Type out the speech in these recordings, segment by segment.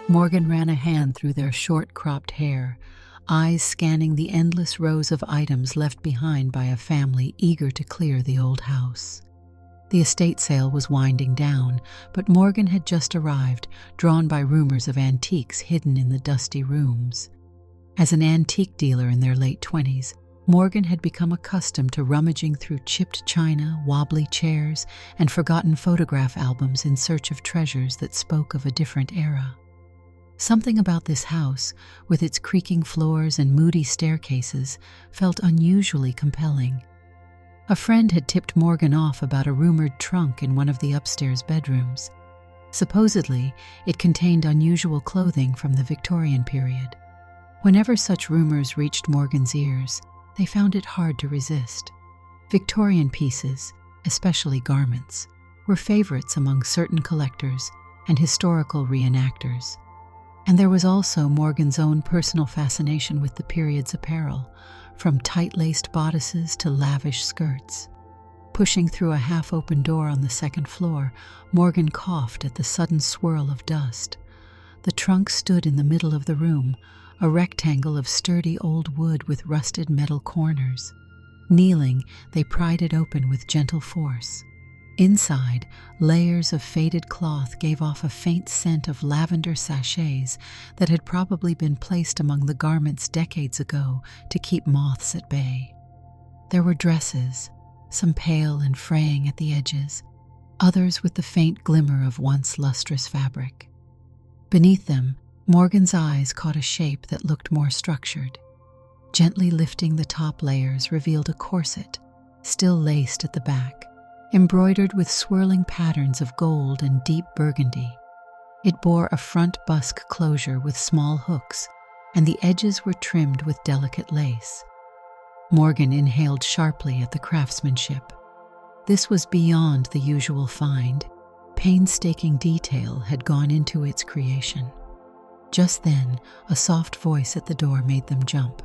Morgan ran a hand through their short-cropped hair, eyes scanning the endless rows of items left behind by a family eager to clear the old house. The estate sale was winding down, but Morgan had just arrived, drawn by rumors of antiques hidden in the dusty rooms. As an antique dealer in their late 20s, Morgan had become accustomed to rummaging through chipped china, wobbly chairs, and forgotten photograph albums in search of treasures that spoke of a different era. Something about this house, with its creaking floors and moody staircases, felt unusually compelling. A friend had tipped Morgan off about a rumored trunk in one of the upstairs bedrooms. Supposedly, it contained unusual clothing from the Victorian period. Whenever such rumors reached Morgan's ears, they found it hard to resist. Victorian pieces, especially garments, were favorites among certain collectors and historical reenactors. And there was also Morgan's own personal fascination with the period's apparel, from tight-laced bodices to lavish skirts. Pushing through a half-open door on the second floor, Morgan coughed at the sudden swirl of dust. The trunk stood in the middle of the room, a rectangle of sturdy old wood with rusted metal corners. Kneeling, they pried it open with gentle force. Inside, layers of faded cloth gave off a faint scent of lavender sachets that had probably been placed among the garments decades ago to keep moths at bay. There were dresses, some pale and fraying at the edges, others with the faint glimmer of once lustrous fabric. Beneath them, Morgan's eyes caught a shape that looked more structured. Gently lifting the top layers revealed a corset, still laced at the back, embroidered with swirling patterns of gold and deep burgundy. It bore a front busk closure with small hooks, and the edges were trimmed with delicate lace. Morgan inhaled sharply at the craftsmanship. This was beyond the usual find. Painstaking detail had gone into its creation. Just then, a soft voice at the door made them jump.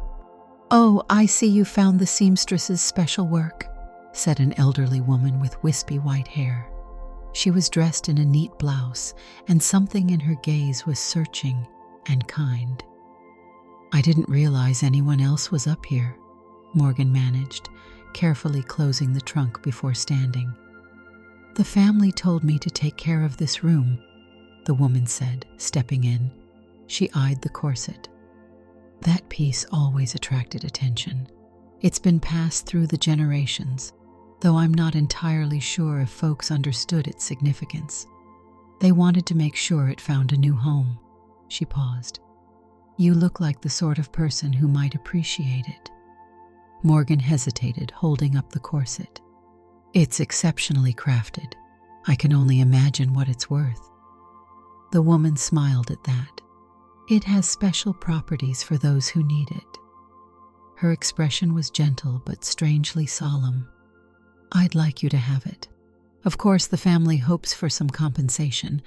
"Oh, I see you found the seamstress's special work," said an elderly woman with wispy white hair. She was dressed in a neat blouse, and something in her gaze was searching and kind. "I didn't realize anyone else was up here," Morgan managed, carefully closing the trunk before standing. "The family told me to take care of this room," the woman said, stepping in. She eyed the corset. That piece always attracted attention. It's been passed through the generations, though I'm not entirely sure if folks understood its significance. They wanted to make sure it found a new home. She paused. "You look like the sort of person who might appreciate it." Morgan hesitated, holding up the corset. "It's exceptionally crafted. I can only imagine what it's worth." The woman smiled at that. "It has special properties for those who need it." Her expression was gentle but strangely solemn. "I'd like you to have it. Of course, the family hopes for some compensation,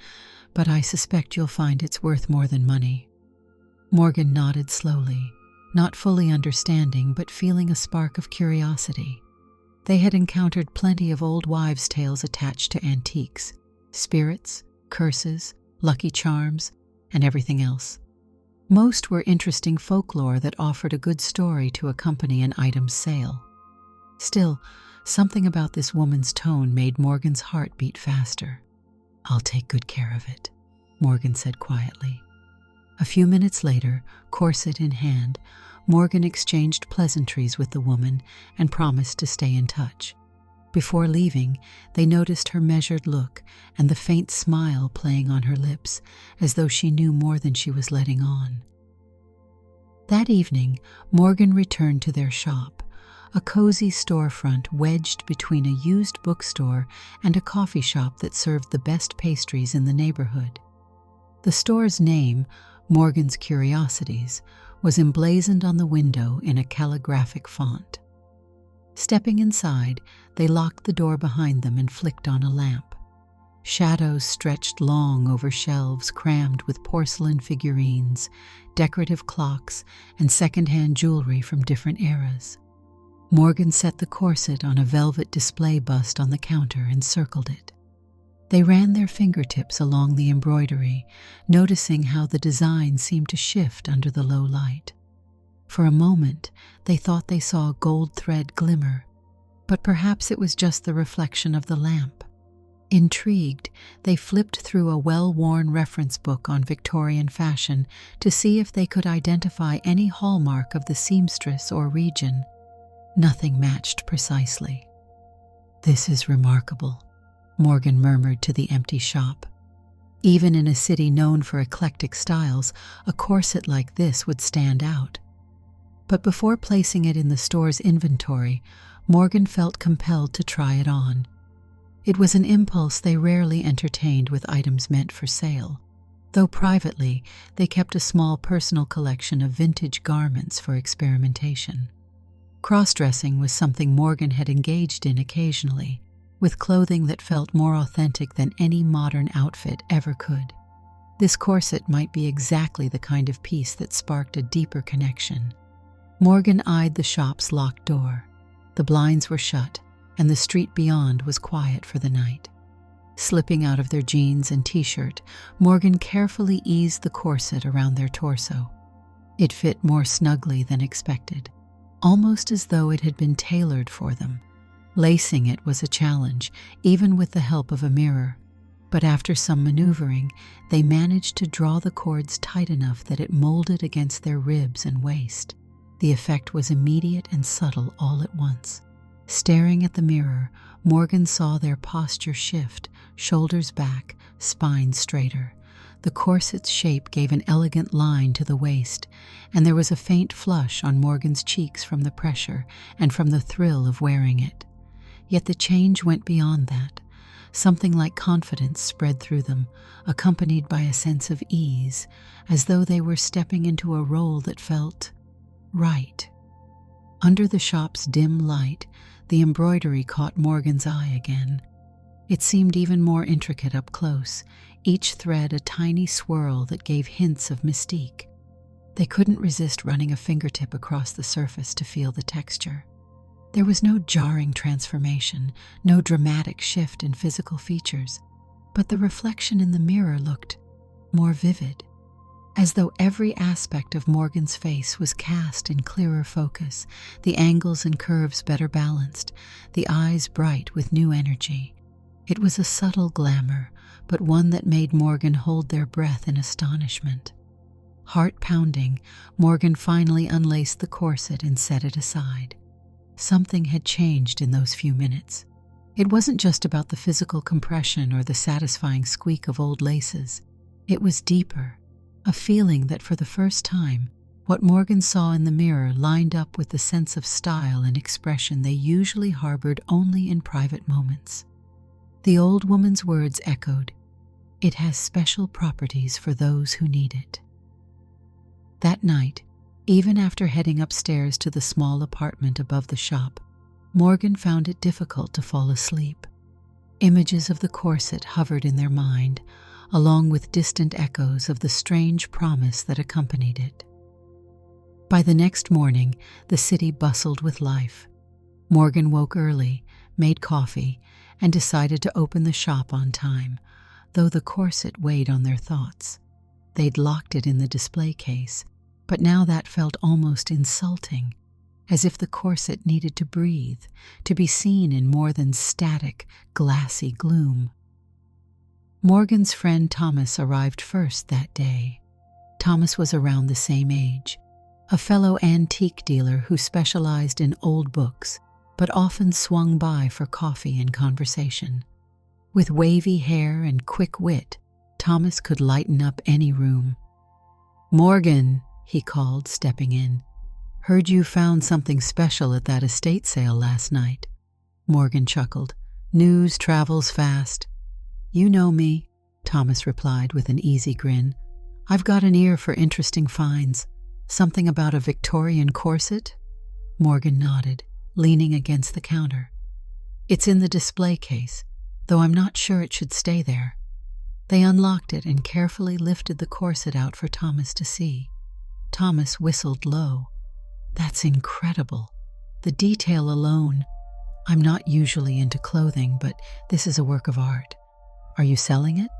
but I suspect you'll find it's worth more than money." Morgan nodded slowly, not fully understanding but feeling a spark of curiosity. They had encountered plenty of old wives' tales attached to antiques, spirits, curses, lucky charms, and everything else. Most were interesting folklore that offered a good story to accompany an item's sale. Still, something about this woman's tone made Morgan's heart beat faster. "I'll take good care of it," Morgan said quietly. A few minutes later, corset in hand, Morgan exchanged pleasantries with the woman and promised to stay in touch. Before leaving, they noticed her measured look and the faint smile playing on her lips, as though she knew more than she was letting on. That evening, Morgan returned to their shop, a cozy storefront wedged between a used bookstore and a coffee shop that served the best pastries in the neighborhood. The store's name, Morgan's Curiosities, was emblazoned on the window in a calligraphic font. Stepping inside, they locked the door behind them and flicked on a lamp. Shadows stretched long over shelves crammed with porcelain figurines, decorative clocks, and second-hand jewelry from different eras. Morgan set the corset on a velvet display bust on the counter and circled it. They ran their fingertips along the embroidery, noticing how the design seemed to shift under the low light. For a moment, they thought they saw a gold thread glimmer, but perhaps it was just the reflection of the lamp. Intrigued, they flipped through a well-worn reference book on Victorian fashion to see if they could identify any hallmark of the seamstress or region. Nothing matched precisely. "This is remarkable," Morgan murmured to the empty shop. Even in a city known for eclectic styles, a corset like this would stand out. But before placing it in the store's inventory, Morgan felt compelled to try it on. It was an impulse they rarely entertained with items meant for sale, though privately they kept a small personal collection of vintage garments for experimentation. Crossdressing was something Morgan had engaged in occasionally, with clothing that felt more authentic than any modern outfit ever could. This corset might be exactly the kind of piece that sparked a deeper connection. Morgan eyed the shop's locked door. The blinds were shut, and the street beyond was quiet for the night. Slipping out of their jeans and t-shirt, Morgan carefully eased the corset around their torso. It fit more snugly than expected, almost as though it had been tailored for them. Lacing it was a challenge, even with the help of a mirror, but after some maneuvering, they managed to draw the cords tight enough that it molded against their ribs and waist. The effect was immediate and subtle all at once. Staring at the mirror, Morgan saw their posture shift, shoulders back, spine straighter. The corset's shape gave an elegant line to the waist, and there was a faint flush on Morgan's cheeks from the pressure and from the thrill of wearing it. Yet the change went beyond that. Something like confidence spread through them, accompanied by a sense of ease, as though they were stepping into a role that felt right. Under the shop's dim light, the embroidery caught Morgan's eye again. It seemed even more intricate up close, each thread a tiny swirl that gave hints of mystique. They couldn't resist running a fingertip across the surface to feel the texture. There was no jarring transformation, no dramatic shift in physical features, but the reflection in the mirror looked more vivid, as though every aspect of Morgan's face was cast in clearer focus, the angles and curves better balanced, the eyes bright with new energy. It was a subtle glamour, but one that made Morgan hold their breath in astonishment. Heart pounding, Morgan finally unlaced the corset and set it aside. Something had changed in those few minutes. It wasn't just about the physical compression or the satisfying squeak of old laces. It was deeper. A feeling that for the first time, what Morgan saw in the mirror lined up with the sense of style and expression they usually harbored only in private moments. The old woman's words echoed, "It has special properties for those who need it." That night, even after heading upstairs to the small apartment above the shop, Morgan found it difficult to fall asleep. Images of the corset hovered in their mind, along with distant echoes of the strange promise that accompanied it. By the next morning, the city bustled with life. Morgan woke early, made coffee, and decided to open the shop on time, though the corset weighed on their thoughts. They'd locked it in the display case, but now that felt almost insulting, as if the corset needed to breathe, to be seen in more than static, glassy gloom. Morgan's friend Thomas arrived first that day. Thomas was around the same age, a fellow antique dealer who specialized in old books, but often swung by for coffee and conversation. With wavy hair and quick wit, Thomas could lighten up any room. "Morgan," he called, stepping in. "Heard you found something special at that estate sale last night." Morgan chuckled. "News travels fast." "You know me," Thomas replied with an easy grin. "I've got an ear for interesting finds. Something about a Victorian corset?" Morgan nodded, leaning against the counter. "It's in the display case, though I'm not sure it should stay there." They unlocked it and carefully lifted the corset out for Thomas to see. Thomas whistled low. "That's incredible. The detail alone. I'm not usually into clothing, but this is a work of art. Are you selling it?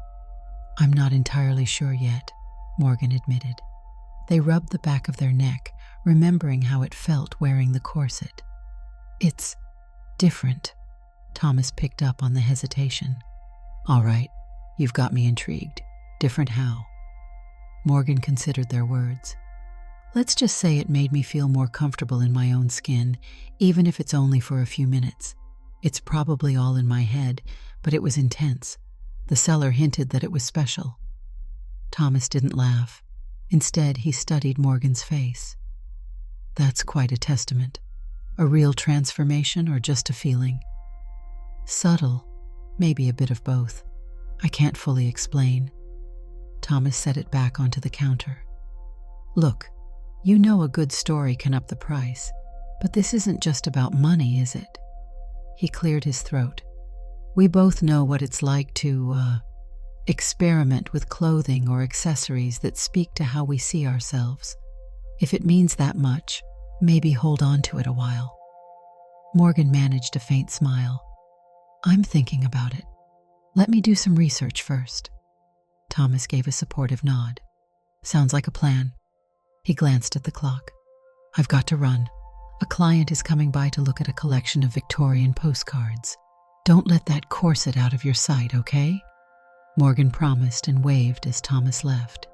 I'm not entirely sure yet, Morgan admitted. They rubbed the back of their neck, remembering how it felt wearing the corset. It's different. Thomas picked up on the hesitation. All right, you've got me intrigued. Different how? Morgan considered their words. Let's just say it made me feel more comfortable in my own skin, even if it's only for a few minutes. It's probably all in my head, but it was intense. The seller hinted that it was special. Thomas didn't laugh. Instead, he studied Morgan's face. That's quite a testament. A real transformation or just a feeling? Subtle, maybe a bit of both. I can't fully explain. Thomas set it back onto the counter. Look, you know a good story can up the price, but this isn't just about money, is it? He cleared his throat. We both know what it's like to, experiment with clothing or accessories that speak to how we see ourselves. If it means that much, maybe hold on to it a while. Morgan managed a faint smile. I'm thinking about it. Let me do some research first. Thomas gave a supportive nod. Sounds like a plan. He glanced at the clock. I've got to run. A client is coming by to look at a collection of Victorian postcards. Don't let that corset out of your sight, okay? Morgan promised and waved as Thomas left.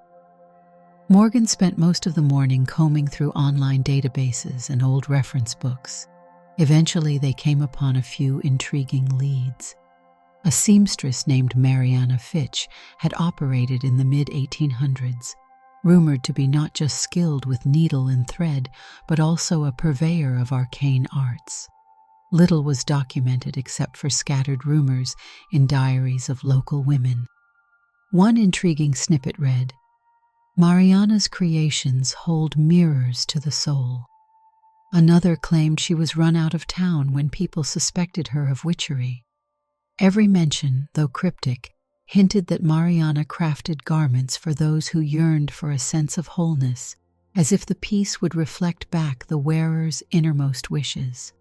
Morgan spent most of the morning combing through online databases and old reference books. Eventually, they came upon a few intriguing leads. A seamstress named Mariana Fitch had operated in the mid-1800s, rumored to be not just skilled with needle and thread, but also a purveyor of arcane arts. Little was documented except for scattered rumors in diaries of local women. One intriguing snippet read, Mariana's creations hold mirrors to the soul. Another claimed she was run out of town when people suspected her of witchery. Every mention, though cryptic, hinted that Mariana crafted garments for those who yearned for a sense of wholeness, as if the piece would reflect back the wearer's innermost wishes.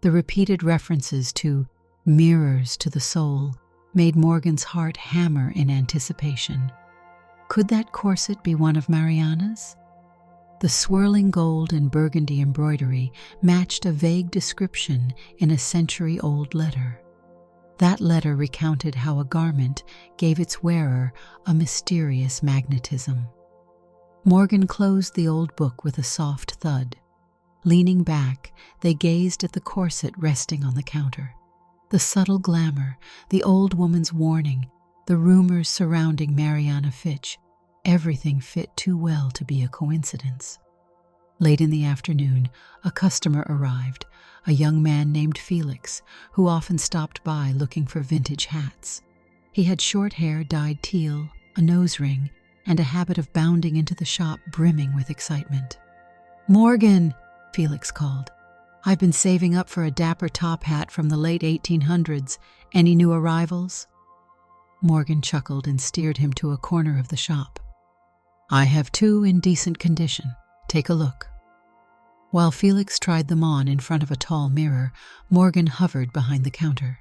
The repeated references to mirrors to the soul made Morgan's heart hammer in anticipation. Could that corset be one of Mariana's? The swirling gold and burgundy embroidery matched a vague description in a century-old letter. That letter recounted how a garment gave its wearer a mysterious magnetism. Morgan closed the old book with a soft thud. Leaning back, they gazed at the corset resting on the counter. The subtle glamour, the old woman's warning, the rumors surrounding Mariana Fitch, everything fit too well to be a coincidence. Late in the afternoon, a customer arrived, a young man named Felix, who often stopped by looking for vintage hats. He had short hair dyed teal, a nose ring, and a habit of bounding into the shop brimming with excitement. "Morgan!" Felix called. "I've been saving up for a dapper top hat from the late 1800s. Any new arrivals?" Morgan chuckled and steered him to a corner of the shop. "I have two in decent condition. Take a look." While Felix tried them on in front of a tall mirror, Morgan hovered behind the counter.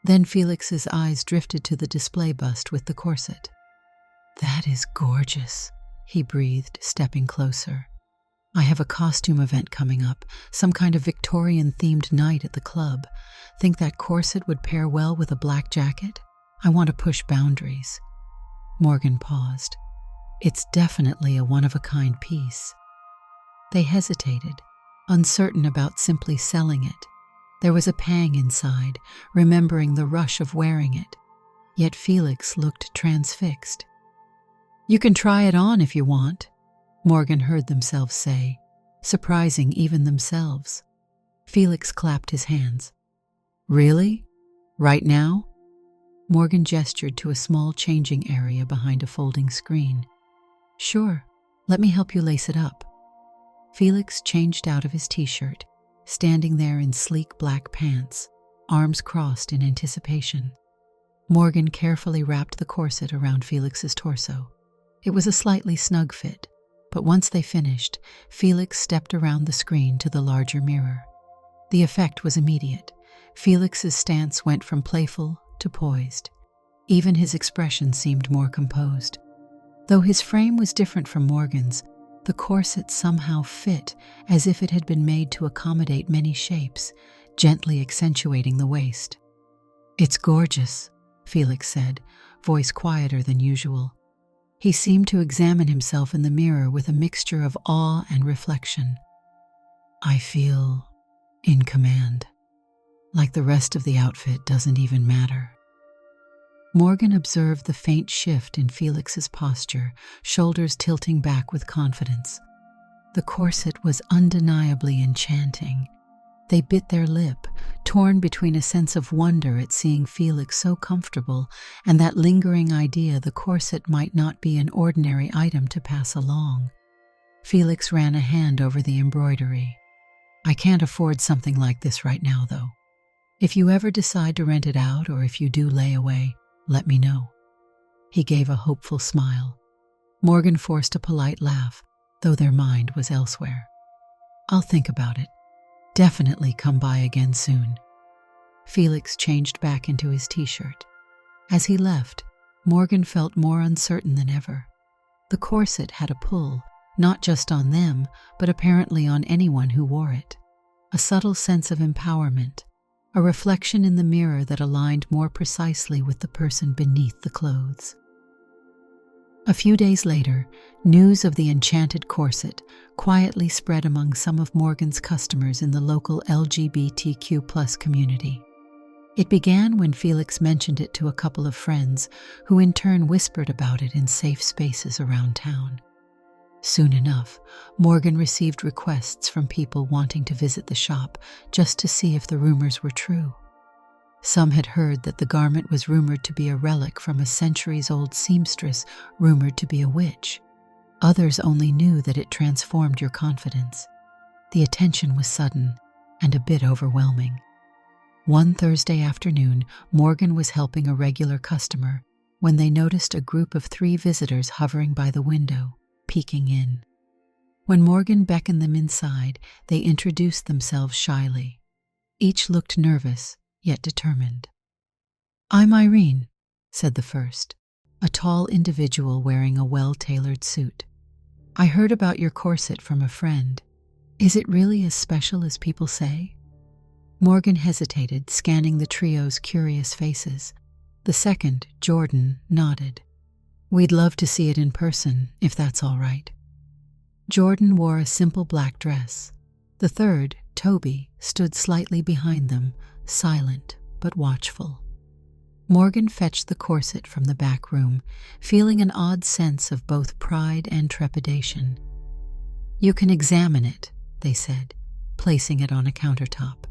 Then Felix's eyes drifted to the display bust with the corset. "That is gorgeous," he breathed, stepping closer. "I have a costume event coming up, some kind of Victorian-themed night at the club. Think that corset would pair well with a black jacket? I want to push boundaries." Morgan paused. "It's definitely a one-of-a-kind piece." They hesitated, uncertain about simply selling it. There was a pang inside, remembering the rush of wearing it. Yet Felix looked transfixed. "You can try it on if you want," Morgan heard themselves say, surprising even themselves. Felix clapped his hands. "Really? Right now?" Morgan gestured to a small changing area behind a folding screen. "Sure, let me help you lace it up." Felix changed out of his t-shirt, standing there in sleek black pants, arms crossed in anticipation. Morgan carefully wrapped the corset around Felix's torso. It was a slightly snug fit, but once they finished, Felix stepped around the screen to the larger mirror. The effect was immediate. Felix's stance went from playful to poised. Even his expression seemed more composed. Though his frame was different from Morgan's, the corset somehow fit as if it had been made to accommodate many shapes, gently accentuating the waist. "It's gorgeous," Felix said, voice quieter than usual. He seemed to examine himself in the mirror with a mixture of awe and reflection. "I feel in command, like the rest of the outfit doesn't even matter." Morgan observed the faint shift in Felix's posture, shoulders tilting back with confidence. The corset was undeniably enchanting. They bit their lip, torn between a sense of wonder at seeing Felix so comfortable and that lingering idea the corset might not be an ordinary item to pass along. Felix ran a hand over the embroidery. "I can't afford something like this right now, though. If you ever decide to rent it out, or if you do lay away, let me know." He gave a hopeful smile. Morgan forced a polite laugh, though their mind was elsewhere. "I'll think about it. Definitely come by again soon." Felix changed back into his t-shirt. As he left, Morgan felt more uncertain than ever. The corset had a pull, not just on them, but apparently on anyone who wore it. A subtle sense of empowerment, a reflection in the mirror that aligned more precisely with the person beneath the clothes. A few days later, news of the enchanted corset quietly spread among some of Morgan's customers in the local LGBTQ+ community. It began when Felix mentioned it to a couple of friends, who in turn whispered about it in safe spaces around town. Soon enough, Morgan received requests from people wanting to visit the shop just to see if the rumors were true. Some had heard that the garment was rumored to be a relic from a centuries-old seamstress rumored to be a witch. Others only knew that it transformed your confidence. The attention was sudden and a bit overwhelming. One Thursday afternoon, Morgan was helping a regular customer when they noticed a group of 3 visitors hovering by the window, peeking in. When Morgan beckoned them inside, they introduced themselves shyly. Each looked nervous, yet determined. "I'm Irene," said the first, a tall individual wearing a well-tailored suit. "I heard about your corset from a friend. Is it really as special as people say?" Morgan hesitated, scanning the trio's curious faces. The second, Jordan, nodded. "We'd love to see it in person, if that's all right." Jordan wore a simple black dress. The third, Toby, stood slightly behind them, silent but watchful. Morgan fetched the corset from the back room, feeling an odd sense of both pride and trepidation. "You can examine it," they said, placing it on a countertop.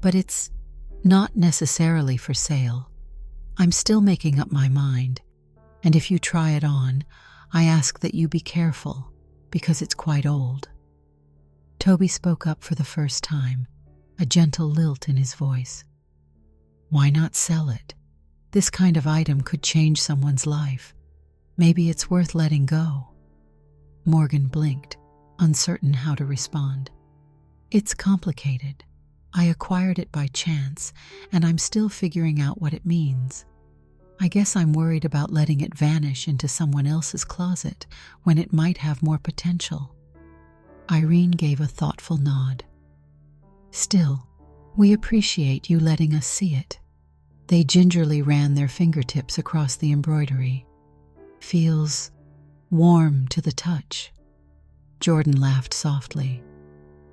"But it's not necessarily for sale. I'm still making up my mind, and if you try it on, I ask that you be careful, because it's quite old." Toby spoke up for the first time, a gentle lilt in his voice. "Why not sell it? This kind of item could change someone's life. Maybe it's worth letting go." Morgan blinked, uncertain how to respond. "It's complicated. I acquired it by chance, and I'm still figuring out what it means. I guess I'm worried about letting it vanish into someone else's closet when it might have more potential." Irene gave a thoughtful nod. "Still, we appreciate you letting us see it." They gingerly ran their fingertips across the embroidery. "Feels warm to the touch." Jordan laughed softly.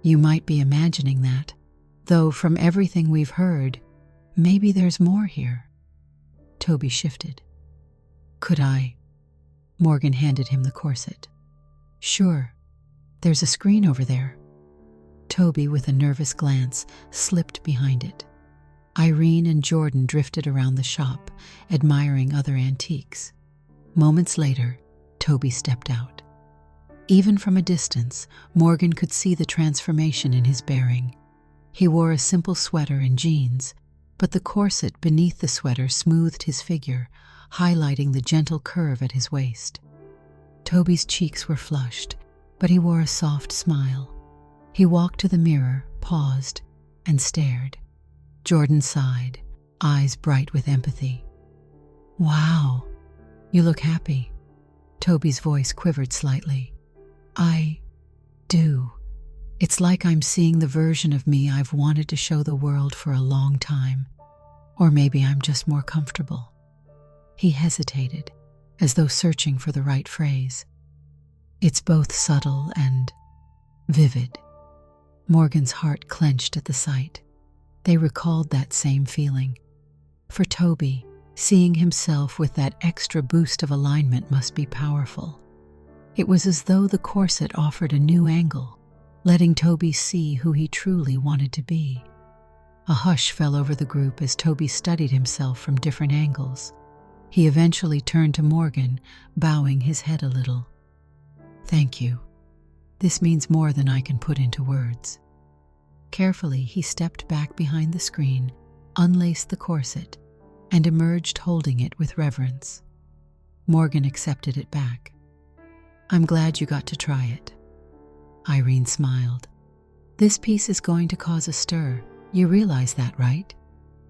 "You might be imagining that, though from everything we've heard, maybe there's more here." Toby shifted. "Could I?" Morgan handed him the corset. "Sure. There's a screen over there." Toby, with a nervous glance, slipped behind it. Irene and Jordan drifted around the shop, admiring other antiques. Moments later, Toby stepped out. Even from a distance, Morgan could see the transformation in his bearing. He wore a simple sweater and jeans, but the corset beneath the sweater smoothed his figure, highlighting the gentle curve at his waist. Toby's cheeks were flushed, but he wore a soft smile. He walked to the mirror, paused, and stared. Jordan sighed, eyes bright with empathy. Wow, you look happy. Toby's voice quivered slightly. I do. It's like I'm seeing the version of me I've wanted to show the world for a long time. Or maybe I'm just more comfortable. He hesitated, as though searching for the right phrase. It's both subtle and vivid. Morgan's heart clenched at the sight. They recalled that same feeling. For Toby, seeing himself with that extra boost of alignment must be powerful. It was as though the corset offered a new angle, letting Toby see who he truly wanted to be. A hush fell over the group as Toby studied himself from different angles. He eventually turned to Morgan, bowing his head a little. Thank you. This means more than I can put into words. Carefully, he stepped back behind the screen, unlaced the corset, and emerged holding it with reverence. Morgan accepted it back. I'm glad you got to try it. Irene smiled. This piece is going to cause a stir. You realize that, right?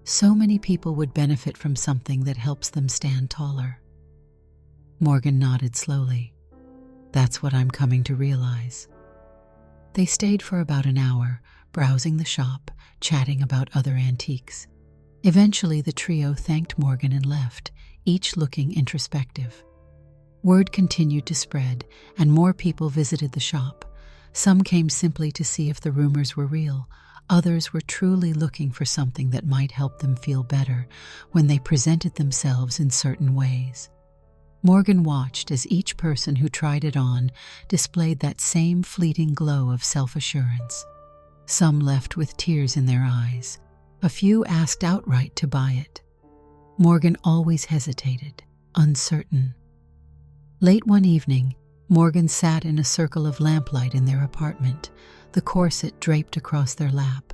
So many people would benefit from something that helps them stand taller. Morgan nodded slowly. That's what I'm coming to realize. They stayed for about an hour, browsing the shop, chatting about other antiques. Eventually, the trio thanked Morgan and left, each looking introspective. Word continued to spread, and more people visited the shop. Some came simply to see if the rumors were real. Others were truly looking for something that might help them feel better when they presented themselves in certain ways. Morgan watched as each person who tried it on displayed that same fleeting glow of self-assurance. Some left with tears in their eyes. A few asked outright to buy it. Morgan always hesitated, uncertain. Late one evening, Morgan sat in a circle of lamplight in their apartment, the corset draped across their lap.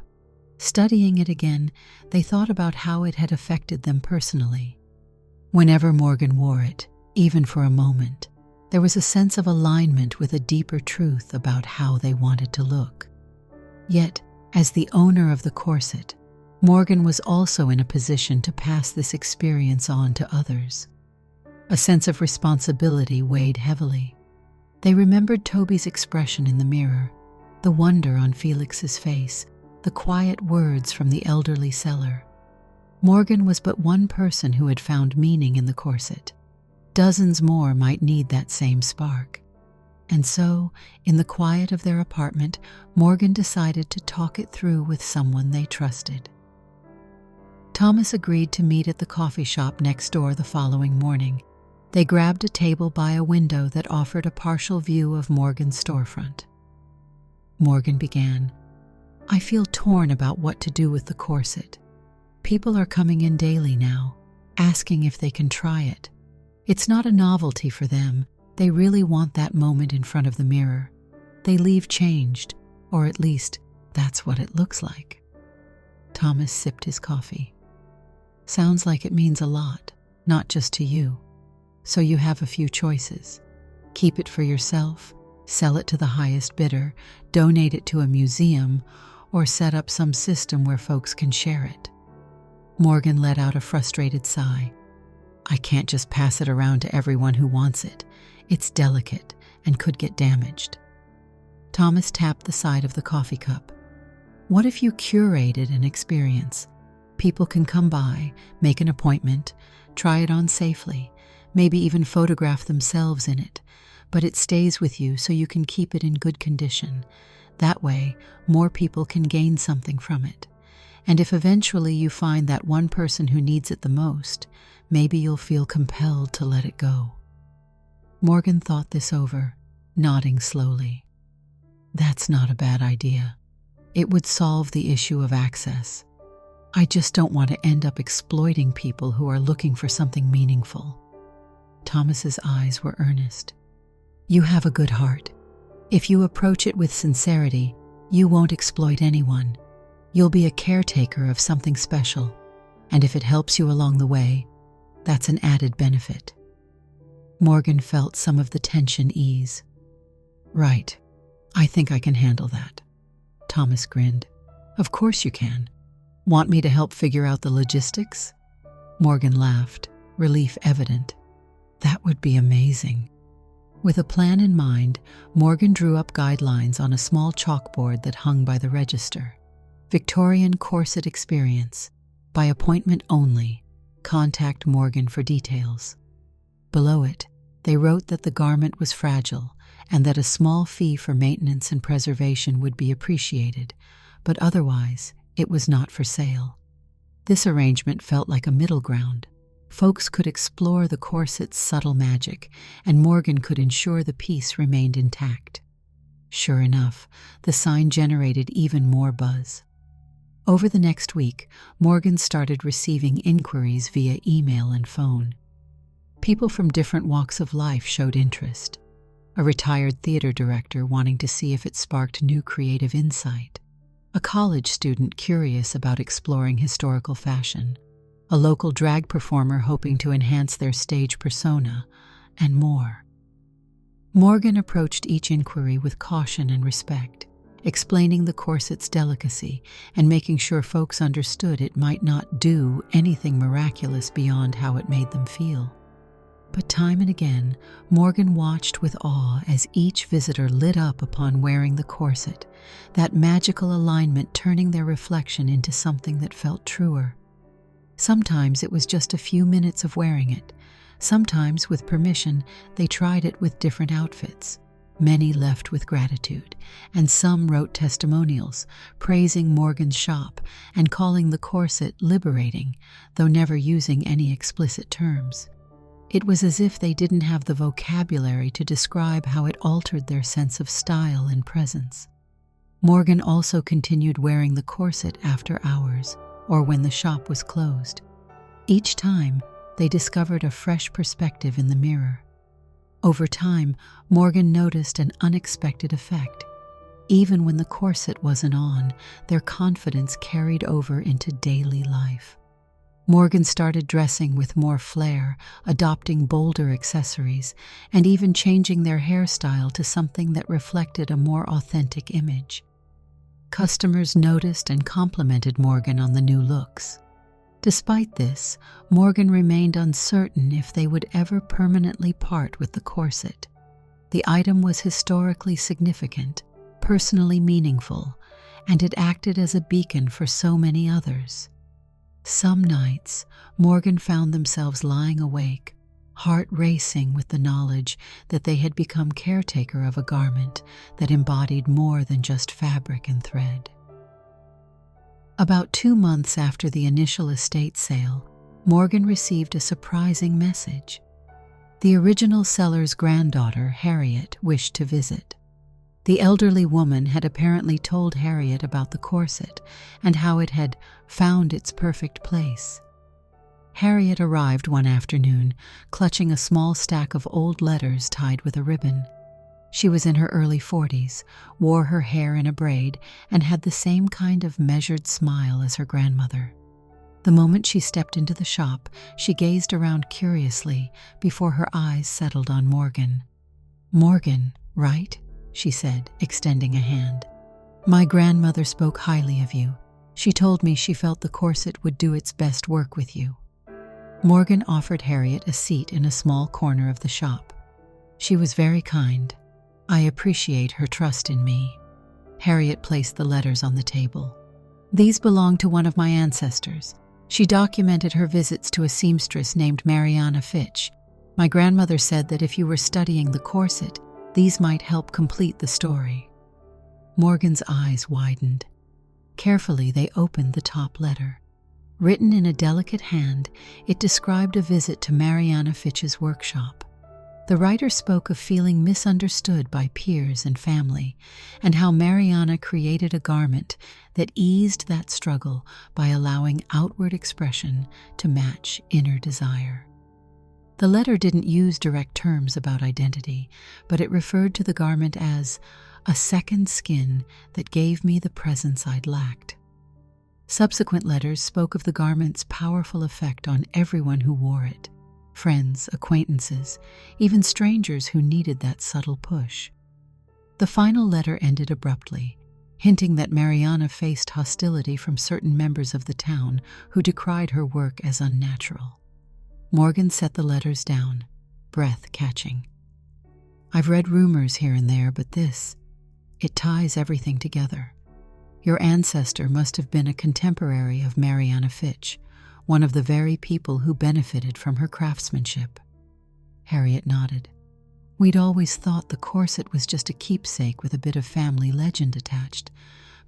Studying it again, they thought about how it had affected them personally. Whenever Morgan wore it, even for a moment, there was a sense of alignment with a deeper truth about how they wanted to look. Yet, as the owner of the corset, Morgan was also in a position to pass this experience on to others. A sense of responsibility weighed heavily. They remembered Toby's expression in the mirror, the wonder on Felix's face, the quiet words from the elderly seller. Morgan was but one person who had found meaning in the corset. Dozens more might need that same spark. And so, in the quiet of their apartment, Morgan decided to talk it through with someone they trusted. Thomas agreed to meet at the coffee shop next door the following morning. They grabbed a table by a window that offered a partial view of Morgan's storefront. Morgan began, I feel torn about what to do with the corset. People are coming in daily now, asking if they can try it. It's not a novelty for them. They really want that moment in front of the mirror. They leave changed, or at least that's what it looks like. Thomas sipped his coffee. Sounds like it means a lot, not just to you. So you have a few choices. Keep it for yourself, sell it to the highest bidder, donate it to a museum, or set up some system where folks can share it. Morgan let out a frustrated sigh. I can't just pass it around to everyone who wants it. It's delicate and could get damaged. Thomas tapped the side of the coffee cup. What if you curated an experience? People can come by, make an appointment, try it on safely, maybe even photograph themselves in it, but it stays with you so you can keep it in good condition. That way, more people can gain something from it. And if eventually you find that one person who needs it the most, maybe you'll feel compelled to let it go. Morgan thought this over, nodding slowly. That's not a bad idea. It would solve the issue of access. I just don't want to end up exploiting people who are looking for something meaningful. Thomas's eyes were earnest. You have a good heart. If you approach it with sincerity, you won't exploit anyone. You'll be a caretaker of something special, and if it helps you along the way, that's an added benefit. Morgan felt some of the tension ease. Right. I think I can handle that. Thomas grinned. Of course you can. Want me to help figure out the logistics? Morgan laughed. relief evident. That would be amazing. With a plan in mind, Morgan drew up guidelines on a small chalkboard that hung by the register. Victorian corset experience. By appointment only. Contact Morgan for details. Below it, they wrote that the garment was fragile and that a small fee for maintenance and preservation would be appreciated, but otherwise, it was not for sale. This arrangement felt like a middle ground. Folks could explore the corset's subtle magic, and Morgan could ensure the piece remained intact. Sure enough, the sign generated even more buzz. Over the next week, Morgan started receiving inquiries via email and phone. People from different walks of life showed interest. A retired theater director wanting to see if it sparked new creative insight. A college student curious about exploring historical fashion. A local drag performer hoping to enhance their stage persona, and more. Morgan approached each inquiry with caution and respect, explaining the corset's delicacy and making sure folks understood it might not do anything miraculous beyond how it made them feel. But time and again, Morgan watched with awe as each visitor lit up upon wearing the corset, that magical alignment turning their reflection into something that felt truer. Sometimes it was just a few minutes of wearing it. Sometimes, with permission, they tried it with different outfits. Many left with gratitude, and some wrote testimonials, praising Morgan's shop and calling the corset liberating, though never using any explicit terms. It was as if they didn't have the vocabulary to describe how it altered their sense of style and presence. Morgan also continued wearing the corset after hours, or when the shop was closed. Each time, they discovered a fresh perspective in the mirror. Over time, Morgan noticed an unexpected effect. Even when the corset wasn't on, their confidence carried over into daily life. Morgan started dressing with more flair, adopting bolder accessories, and even changing their hairstyle to something that reflected a more authentic image. Customers noticed and complimented Morgan on the new looks. Despite this, Morgan remained uncertain if they would ever permanently part with the corset. The item was historically significant, personally meaningful, and it acted as a beacon for so many others. Some nights, Morgan found themselves lying awake, heart racing with the knowledge that they had become caretaker of a garment that embodied more than just fabric and thread. About 2 months after the initial estate sale, Morgan received a surprising message. The original seller's granddaughter, Harriet, wished to visit. The elderly woman had apparently told Harriet about the corset and how it had found its perfect place. Harriet arrived one afternoon, clutching a small stack of old letters tied with a ribbon. She was in her early 40s, wore her hair in a braid, and had the same kind of measured smile as her grandmother. The moment she stepped into the shop, she gazed around curiously before her eyes settled on Morgan. "Morgan, right?" she said, extending a hand. "My grandmother spoke highly of you. She told me she felt the corset would do its best work with you." Morgan offered Harriet a seat in a small corner of the shop. "She was very kind. I appreciate her trust in me." Harriet placed the letters on the table. "These belong to one of my ancestors. She documented her visits to a seamstress named Mariana Fitch. My grandmother said that if you were studying the corset, these might help complete the story." Morgan's eyes widened. Carefully, they opened the top letter. Written in a delicate hand, it described a visit to Mariana Fitch's workshop. The writer spoke of feeling misunderstood by peers and family, and how Mariana created a garment that eased that struggle by allowing outward expression to match inner desire. The letter didn't use direct terms about identity, but it referred to the garment as a second skin that gave me the presence I'd lacked. Subsequent letters spoke of the garment's powerful effect on everyone who wore it. Friends, acquaintances, even strangers who needed that subtle push. The final letter ended abruptly, hinting that Mariana faced hostility from certain members of the town who decried her work as unnatural. Morgan set the letters down, breath catching. I've read rumors here and there, but it ties everything together. Your ancestor must have been a contemporary of Mariana Fitch, one of the very people who benefited from her craftsmanship. Harriet nodded. We'd always thought the corset was just a keepsake with a bit of family legend attached,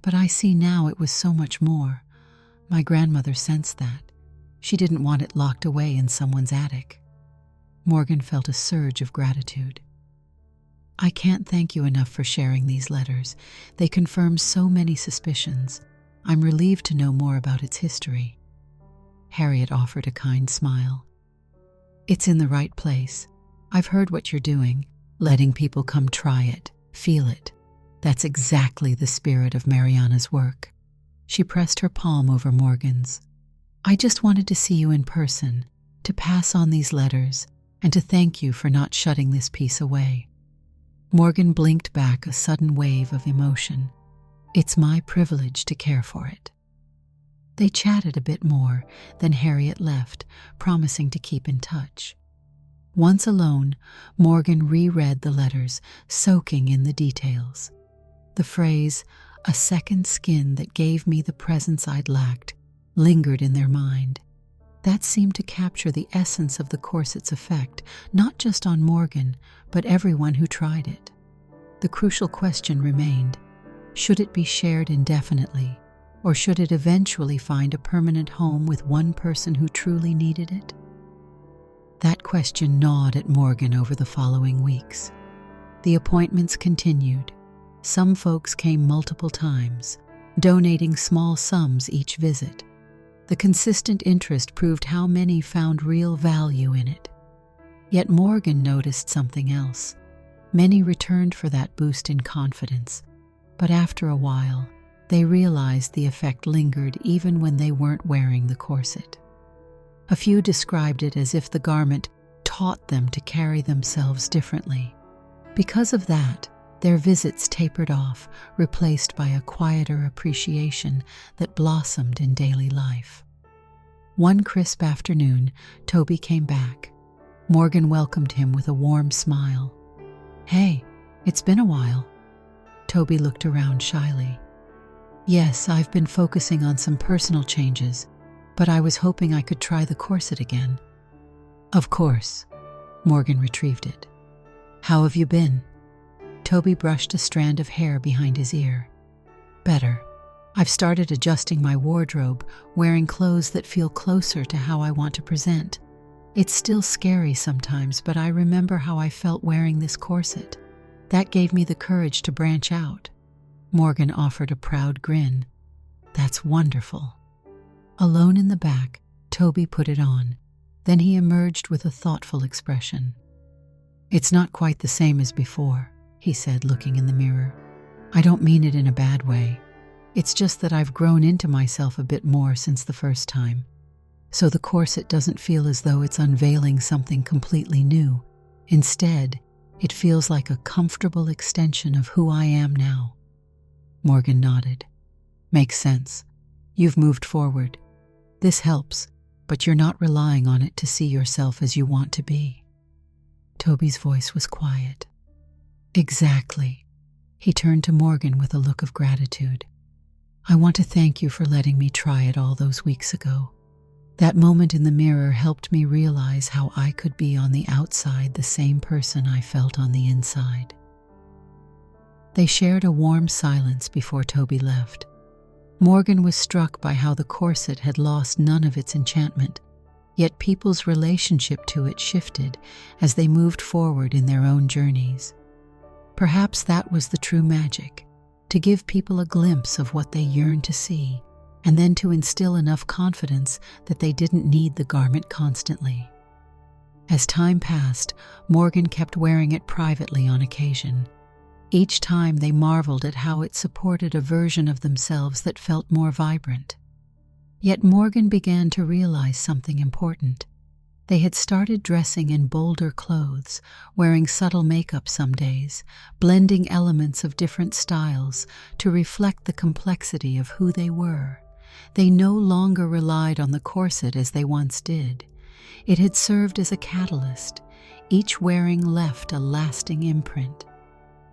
but I see now it was so much more. My grandmother sensed that. She didn't want it locked away in someone's attic. Morgan felt a surge of gratitude. I can't thank you enough for sharing these letters. They confirm so many suspicions. I'm relieved to know more about its history. Harriet offered a kind smile. It's in the right place. I've heard what you're doing, letting people come try it, feel it. That's exactly the spirit of Mariana's work. She pressed her palm over Morgan's. I just wanted to see you in person, to pass on these letters, and to thank you for not shutting this piece away. Morgan blinked back a sudden wave of emotion. It's my privilege to care for it. They chatted a bit more, then Harriet left, promising to keep in touch. Once alone, Morgan reread the letters, soaking in the details. The phrase, "a second skin that gave me the presence I'd lacked," lingered in their mind. That seemed to capture the essence of the corset's effect, not just on Morgan, but everyone who tried it. The crucial question remained, should it be shared indefinitely, or should it eventually find a permanent home with one person who truly needed it? That question gnawed at Morgan over the following weeks. The appointments continued. Some folks came multiple times, donating small sums each visit. The consistent interest proved how many found real value in it. Yet Morgan noticed something else. Many returned for that boost in confidence, but after a while, they realized the effect lingered even when they weren't wearing the corset. A few described it as if the garment taught them to carry themselves differently. Because of that, their visits tapered off, replaced by a quieter appreciation that blossomed in daily life. One crisp afternoon, Toby came back. Morgan welcomed him with a warm smile. Hey, it's been a while. Toby looked around shyly. Yes, I've been focusing on some personal changes, but I was hoping I could try the corset again. Of course. Morgan retrieved it. How have you been? Toby brushed a strand of hair behind his ear. Better. I've started adjusting my wardrobe, wearing clothes that feel closer to how I want to present. It's still scary sometimes, but I remember how I felt wearing this corset. That gave me the courage to branch out. Morgan offered a proud grin. That's wonderful. Alone in the back, Toby put it on. Then he emerged with a thoughtful expression. It's not quite the same as before, he said, looking in the mirror. I don't mean it in a bad way. It's just that I've grown into myself a bit more since the first time. So the corset doesn't feel as though it's unveiling something completely new. Instead, it feels like a comfortable extension of who I am now. Morgan nodded. Makes sense. You've moved forward. This helps, but you're not relying on it to see yourself as you want to be. Toby's voice was quiet. Exactly. He turned to Morgan with a look of gratitude. I want to thank you for letting me try it all those weeks ago. That moment in the mirror helped me realize how I could be on the outside the same person I felt on the inside. They shared a warm silence before Toby left. Morgan was struck by how the corset had lost none of its enchantment, yet people's relationship to it shifted as they moved forward in their own journeys. Perhaps that was the true magic, to give people a glimpse of what they yearned to see, and then to instill enough confidence that they didn't need the garment constantly. As time passed, Morgan kept wearing it privately on occasion. Each time they marveled at how it supported a version of themselves that felt more vibrant. Yet Morgan began to realize something important. They had started dressing in bolder clothes, wearing subtle makeup some days, blending elements of different styles to reflect the complexity of who they were. They no longer relied on the corset as they once did. It had served as a catalyst. Each wearing left a lasting imprint.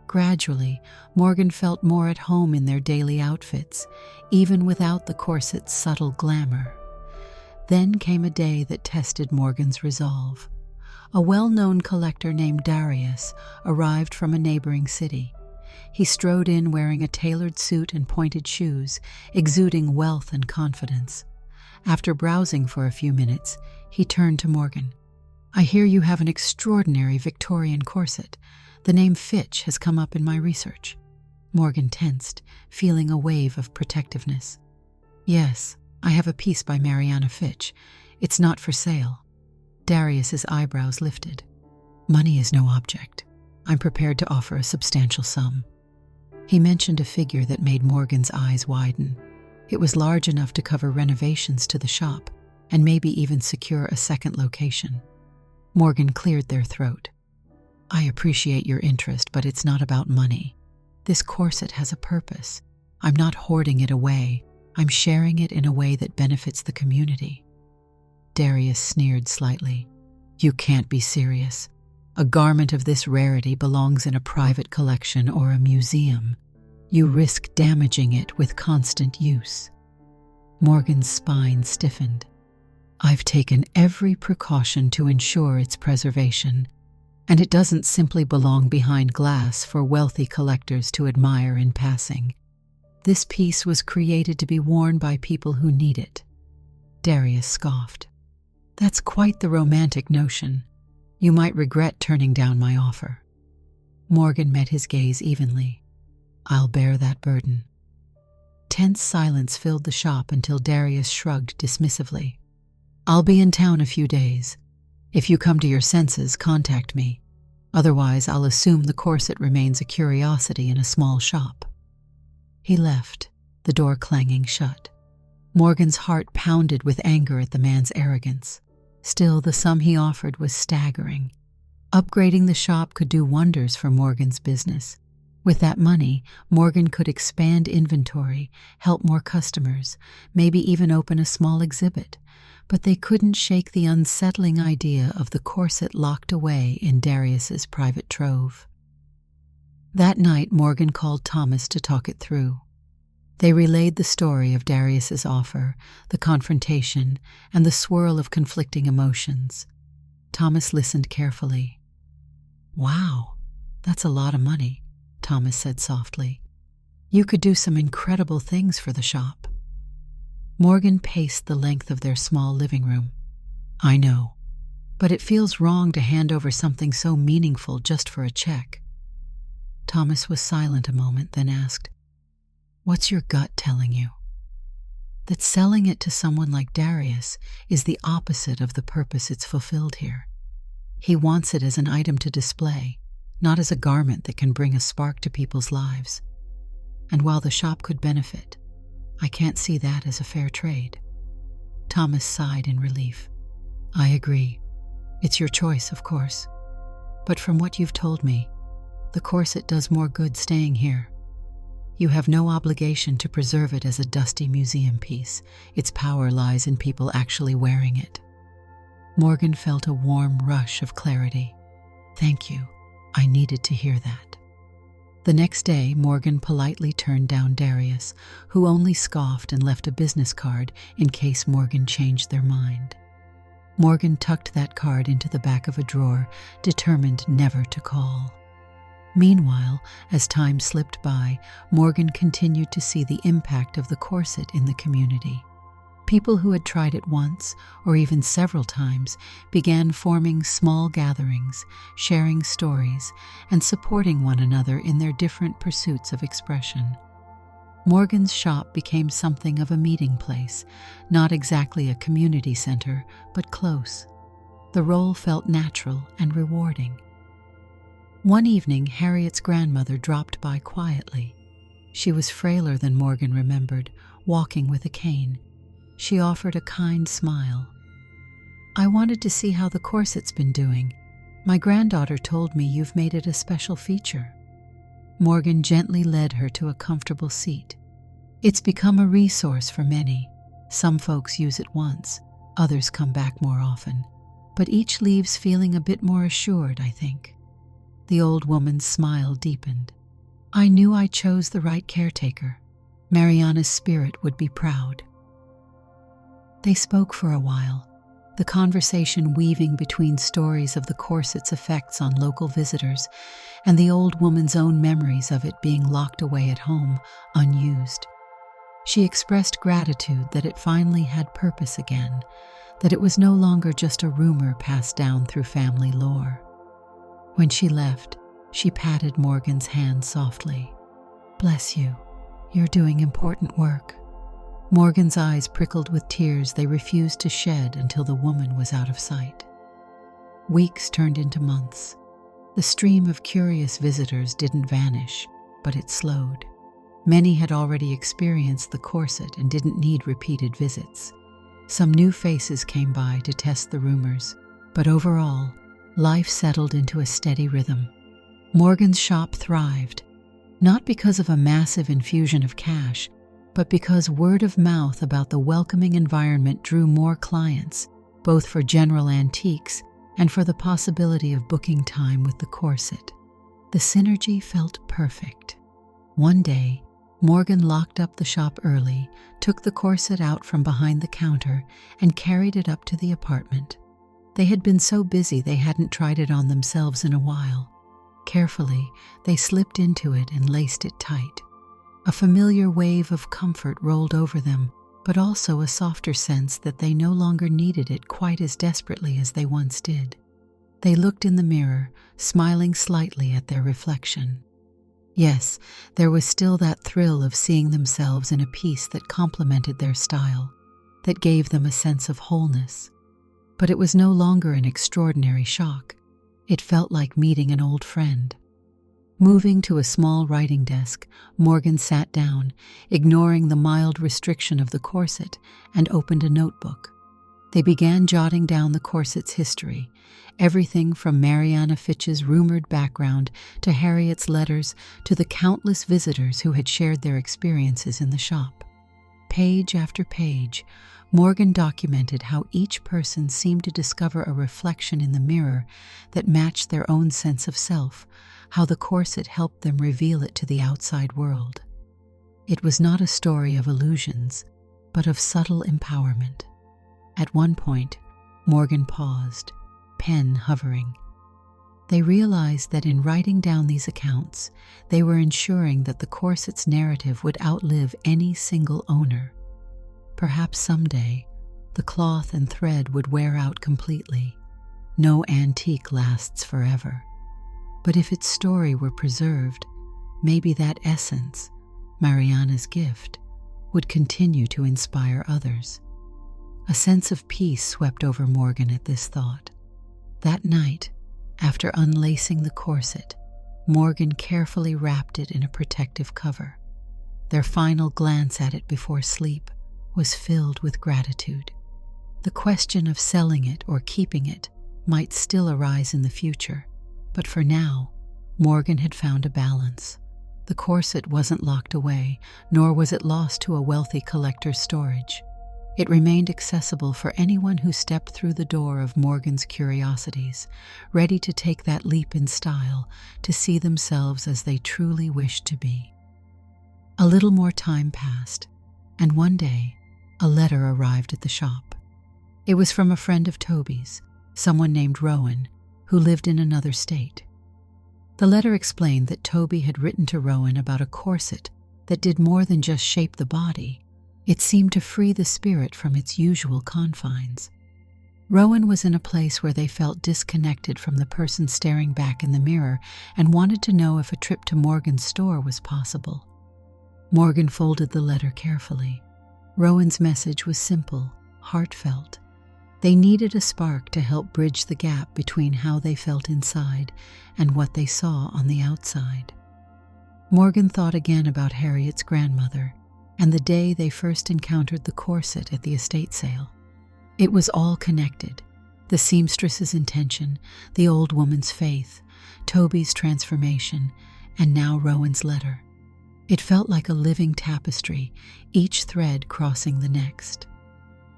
Gradually, Morgan felt more at home in their daily outfits, even without the corset's subtle glamour. Then came a day that tested Morgan's resolve. A well-known collector named Darius arrived from a neighboring city. He strode in wearing a tailored suit and pointed shoes, exuding wealth and confidence. After browsing for a few minutes, he turned to Morgan. "I hear you have an extraordinary Victorian corset. The name Fitch has come up in my research." Morgan tensed, feeling a wave of protectiveness. "Yes, I have a piece by Mariana Fitch. It's not for sale." Darius's eyebrows lifted. "Money is no object. I'm prepared to offer a substantial sum." He mentioned a figure that made Morgan's eyes widen. It was large enough to cover renovations to the shop, and maybe even secure a second location. Morgan cleared their throat. "I appreciate your interest, but it's not about money. This corset has a purpose. I'm not hoarding it away. I'm sharing it in a way that benefits the community." Darius sneered slightly. "You can't be serious. A garment of this rarity belongs in a private collection or a museum. You risk damaging it with constant use." Morgan's spine stiffened. "I've taken every precaution to ensure its preservation, and it doesn't simply belong behind glass for wealthy collectors to admire in passing. This piece was created to be worn by people who need it." Darius scoffed. "That's quite the romantic notion. You might regret turning down my offer." Morgan met his gaze evenly. "I'll bear that burden." Tense silence filled the shop until Darius shrugged dismissively. "I'll be in town a few days. If you come to your senses, contact me. Otherwise, I'll assume the corset remains a curiosity in a small shop." He left, the door clanging shut. Morgan's heart pounded with anger at the man's arrogance. Still, the sum he offered was staggering. Upgrading the shop could do wonders for Morgan's business. With that money, Morgan could expand inventory, help more customers, maybe even open a small exhibit. But they couldn't shake the unsettling idea of the corset locked away in Darius's private trove. That night, Morgan called Thomas to talk it through. They relayed the story of Darius's offer, the confrontation, and the swirl of conflicting emotions. Thomas listened carefully. "Wow, that's a lot of money," Thomas said softly. "You could do some incredible things for the shop." Morgan paced the length of their small living room. "I know, but it feels wrong to hand over something so meaningful just for a check." Thomas was silent a moment, then asked, "What's your gut telling you?" "That selling it to someone like Darius is the opposite of the purpose it's fulfilled here. He wants it as an item to display, not as a garment that can bring a spark to people's lives. And while the shop could benefit, I can't see that as a fair trade." Thomas sighed in relief. "I agree. It's your choice, of course. But from what you've told me, the corset does more good staying here. You have no obligation to preserve it as a dusty museum piece. Its power lies in people actually wearing it." Morgan felt a warm rush of clarity. "Thank you. I needed to hear that." The next day, Morgan politely turned down Darius, who only scoffed and left a business card in case Morgan changed their mind. Morgan tucked that card into the back of a drawer, determined never to call. Meanwhile, as time slipped by, Morgan continued to see the impact of the corset in the community. People who had tried it once, or even several times, began forming small gatherings, sharing stories, and supporting one another in their different pursuits of expression. Morgan's shop became something of a meeting place, not exactly a community center, but close. The role felt natural and rewarding. One evening, Harriet's grandmother dropped by quietly. She was frailer than Morgan remembered, walking with a cane. She offered a kind smile. "I wanted to see how the corset's been doing. My granddaughter told me you've made it a special feature." Morgan gently led her to a comfortable seat. "It's become a resource for many. Some folks use it once, others come back more often. but each leaves feeling a bit more assured, I think." The old woman's smile deepened. "I knew I chose the right caretaker. Mariana's spirit would be proud." They spoke for a while, the conversation weaving between stories of the corset's effects on local visitors and the old woman's own memories of it being locked away at home, unused. She expressed gratitude that it finally had purpose again, that it was no longer just a rumor passed down through family lore. When she left, she patted Morgan's hand softly. "Bless you. You're doing important work." Morgan's eyes prickled with tears they refused to shed until the woman was out of sight. Weeks turned into months. The stream of curious visitors didn't vanish, but it slowed. Many had already experienced the corset and didn't need repeated visits. Some new faces came by to test the rumors, but overall, life settled into a steady rhythm. Morgan's shop thrived, not because of a massive infusion of cash, but because word of mouth about the welcoming environment drew more clients, both for general antiques and for the possibility of booking time with the corset. The synergy felt perfect. One day, Morgan locked up the shop early, took the corset out from behind the counter, and carried it up to the apartment. They had been so busy they hadn't tried it on themselves in a while. Carefully, they slipped into it and laced it tight. A familiar wave of comfort rolled over them, but also a softer sense that they no longer needed it quite as desperately as they once did. They looked in the mirror, smiling slightly at their reflection. Yes, there was still that thrill of seeing themselves in a piece that complemented their style, that gave them a sense of wholeness. But it was no longer an extraordinary shock. It felt like meeting an old friend. Moving to a small writing desk, Morgan sat down, ignoring the mild restriction of the corset, and opened a notebook. They began jotting down the corset's history, everything from Mariana Fitch's rumored background to Harriet's letters to the countless visitors who had shared their experiences in the shop. Page after page, Morgan documented how each person seemed to discover a reflection in the mirror that matched their own sense of self, how the corset helped them reveal it to the outside world. It was not a story of illusions, but of subtle empowerment. At one point, Morgan paused, pen hovering. They realized that in writing down these accounts, they were ensuring that the corset's narrative would outlive any single owner. Perhaps someday, the cloth and thread would wear out completely. No antique lasts forever. But if its story were preserved, maybe that essence, Mariana's gift, would continue to inspire others. A sense of peace swept over Morgan at this thought. That night, after unlacing the corset, Morgan carefully wrapped it in a protective cover. Their final glance at it before sleep was filled with gratitude. The question of selling it or keeping it might still arise in the future, but for now, Morgan had found a balance. The corset wasn't locked away, nor was it lost to a wealthy collector's storage. It remained accessible for anyone who stepped through the door of Morgan's curiosities, ready to take that leap in style, to see themselves as they truly wished to be. A little more time passed, and one day, a letter arrived at the shop. It was from a friend of Toby's, someone named Rowan, who lived in another state. The letter explained that Toby had written to Rowan about a corset that did more than just shape the body. It seemed to free the spirit from its usual confines. Rowan was in a place where they felt disconnected from the person staring back in the mirror and wanted to know if a trip to Morgan's store was possible. Morgan folded the letter carefully. Rowan's message was simple, heartfelt. They needed a spark to help bridge the gap between how they felt inside and what they saw on the outside. Morgan thought again about Harriet's grandmother and the day they first encountered the corset at the estate sale. It was all connected: the seamstress's intention, the old woman's faith, Toby's transformation, and now Rowan's letter. It felt like a living tapestry, each thread crossing the next.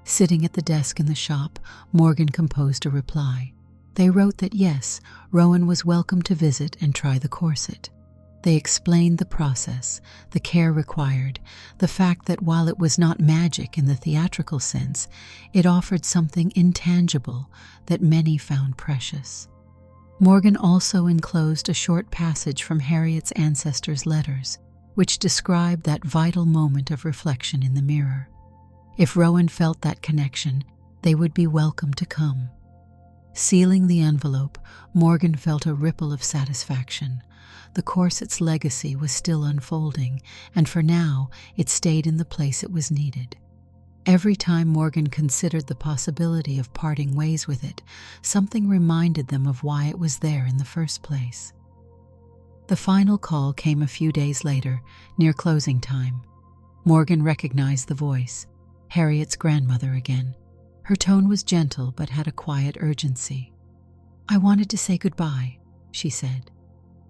Sitting at the desk in the shop, Morgan composed a reply. They wrote that yes, Rowan was welcome to visit and try the corset. They explained the process, the care required, the fact that while it was not magic in the theatrical sense, it offered something intangible that many found precious. Morgan also enclosed a short passage from Harriet's ancestors' letters, which described that vital moment of reflection in the mirror. If Rowan felt that connection, they would be welcome to come. Sealing the envelope, Morgan felt a ripple of satisfaction. The corset's legacy was still unfolding, and for now, it stayed in the place it was needed. Every time Morgan considered the possibility of parting ways with it, something reminded them of why it was there in the first place. The final call came a few days later, near closing time. Morgan recognized the voice, Harriet's grandmother again. Her tone was gentle but had a quiet urgency. "I wanted to say goodbye," she said.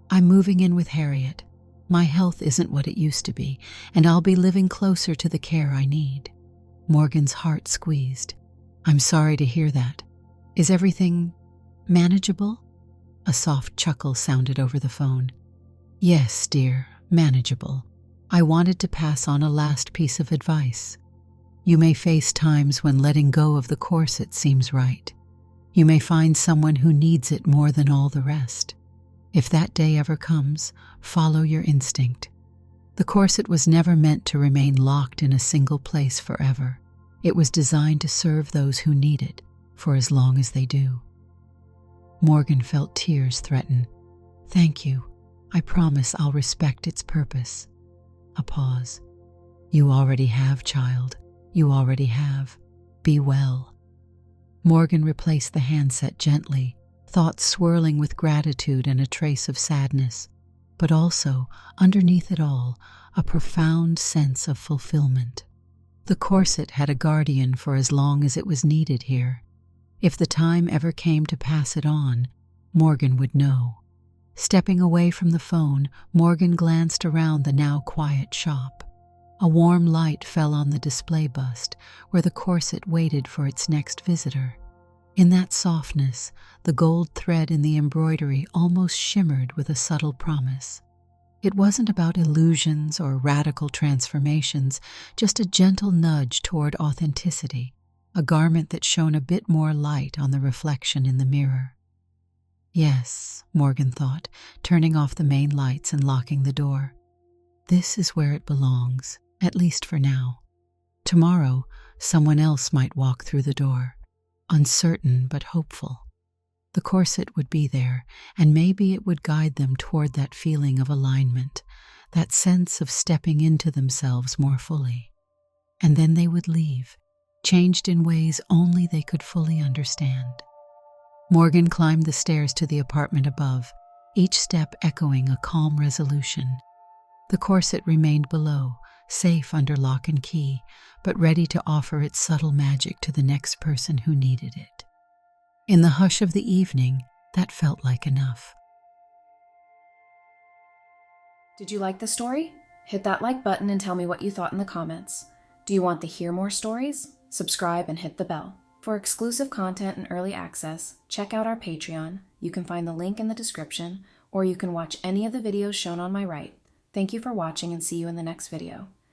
"I'm moving in with Harriet. My health isn't what it used to be, and I'll be living closer to the care I need." Morgan's heart squeezed. "I'm sorry to hear that. Is everything manageable?" A soft chuckle sounded over the phone. "Yes, dear, manageable. I wanted to pass on a last piece of advice. You may face times when letting go of the corset seems right. You may find someone who needs it more than all the rest. If that day ever comes, follow your instinct. The corset was never meant to remain locked in a single place forever. It was designed to serve those who need it for as long as they do." Morgan felt tears threaten. "Thank you. I promise I'll respect its purpose." A pause. "You already have, child. You already have. Be well." Morgan replaced the handset gently, thoughts swirling with gratitude and a trace of sadness, but also, underneath it all, a profound sense of fulfillment. The corset had a guardian for as long as it was needed here. If the time ever came to pass it on, Morgan would know. Stepping away from the phone, Morgan glanced around the now quiet shop. A warm light fell on the display bust, where the corset waited for its next visitor. In that softness, the gold thread in the embroidery almost shimmered with a subtle promise. It wasn't about illusions or radical transformations, just a gentle nudge toward authenticity, a garment that shone a bit more light on the reflection in the mirror. Yes, Morgan thought, turning off the main lights and locking the door. This is where it belongs, at least for now. Tomorrow, someone else might walk through the door, uncertain but hopeful. The corset would be there, and maybe it would guide them toward that feeling of alignment, that sense of stepping into themselves more fully. And then they would leave, changed in ways only they could fully understand. Morgan climbed the stairs to the apartment above, each step echoing a calm resolution. The corset remained below, safe under lock and key, but ready to offer its subtle magic to the next person who needed it. In the hush of the evening, that felt like enough. Did you like the story? Hit that like button and tell me what you thought in the comments. Do you want to hear more stories? Subscribe and hit the bell. For exclusive content and early access, check out our Patreon. You can find the link in the description, or you can watch any of the videos shown on my right. Thank you for watching and see you in the next video.